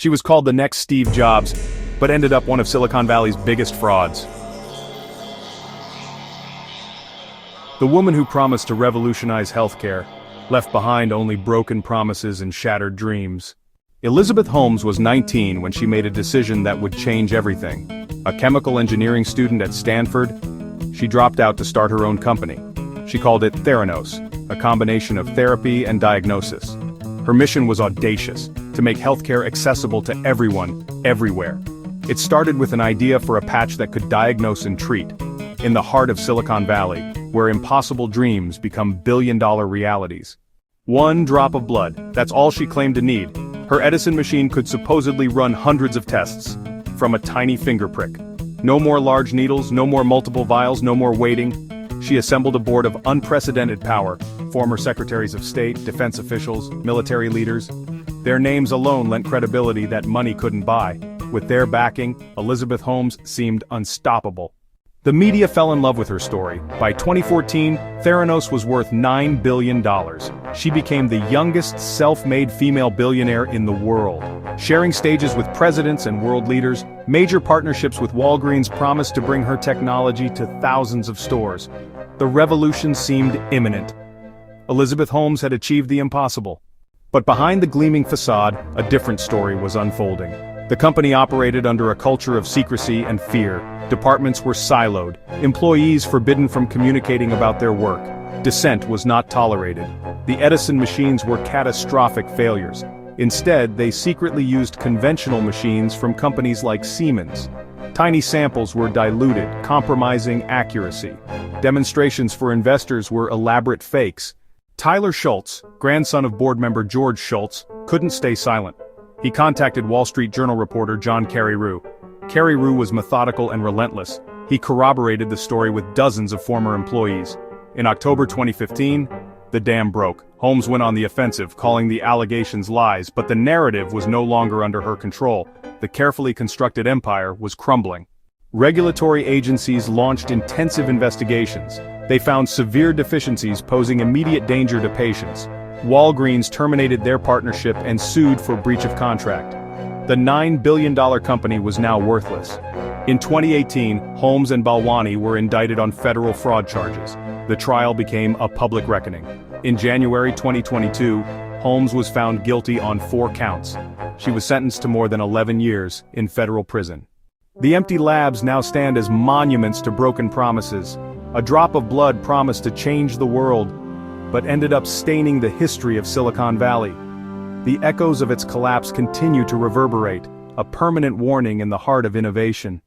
She was called the next Steve Jobs, but ended up one of Silicon Valley's biggest frauds. The woman who promised to revolutionize healthcare left behind only broken promises and shattered dreams. Elizabeth Holmes was 19 when she made a decision that would change everything. A chemical engineering student at Stanford, she dropped out to start her own company. She called it Theranos, a combination of therapy and diagnosis. Her mission was audacious, to make healthcare accessible to everyone, everywhere. It started with an idea for a patch that could diagnose and treat, in the heart of Silicon Valley, where impossible dreams become billion-dollar realities. One drop of blood, that's all she claimed to need. Her Edison machine could supposedly run hundreds of tests, from a tiny finger prick. No more large needles, no more multiple vials, no more waiting. She assembled a board of unprecedented power, former secretaries of state, defense officials, military leaders. Their names alone lent credibility that money couldn't buy. With their backing, Elizabeth Holmes seemed unstoppable. The media fell in love with her story. By 2014, Theranos was worth $9 billion. She became the youngest self-made female billionaire in the world. Sharing stages with presidents and world leaders, major partnerships with Walgreens promised to bring her technology to thousands of stores. The revolution seemed imminent. Elizabeth Holmes had achieved the impossible. But behind the gleaming facade, a different story was unfolding. The company operated under a culture of secrecy and fear. Departments were siloed, employees forbidden from communicating about their work. Dissent was not tolerated. The Edison machines were catastrophic failures. Instead, they secretly used conventional machines from companies like Siemens. Tiny samples were diluted, compromising accuracy. Demonstrations for investors were elaborate fakes. Tyler Schultz, grandson of board member George Schultz, couldn't stay silent. He contacted Wall Street Journal reporter John Carreyrou. Carreyrou was methodical and relentless. He corroborated the story with dozens of former employees. In October 2015, the dam broke. Holmes went on the offensive, calling the allegations lies, but the narrative was no longer under her control. The carefully constructed empire was crumbling. Regulatory agencies launched intensive investigations. They found severe deficiencies posing immediate danger to patients. Walgreens terminated their partnership and sued for breach of contract. The $9 billion company was now worthless. In 2018, Holmes and Balwani were indicted on federal fraud charges. The trial became a public reckoning. In January 2022, Holmes was found guilty on 4 counts. She was sentenced to more than 11 years in federal prison. The empty labs now stand as monuments to broken promises. A drop of blood promised to change the world, but ended up staining the history of Silicon Valley. The echoes of its collapse continue to reverberate, a permanent warning in the heart of innovation.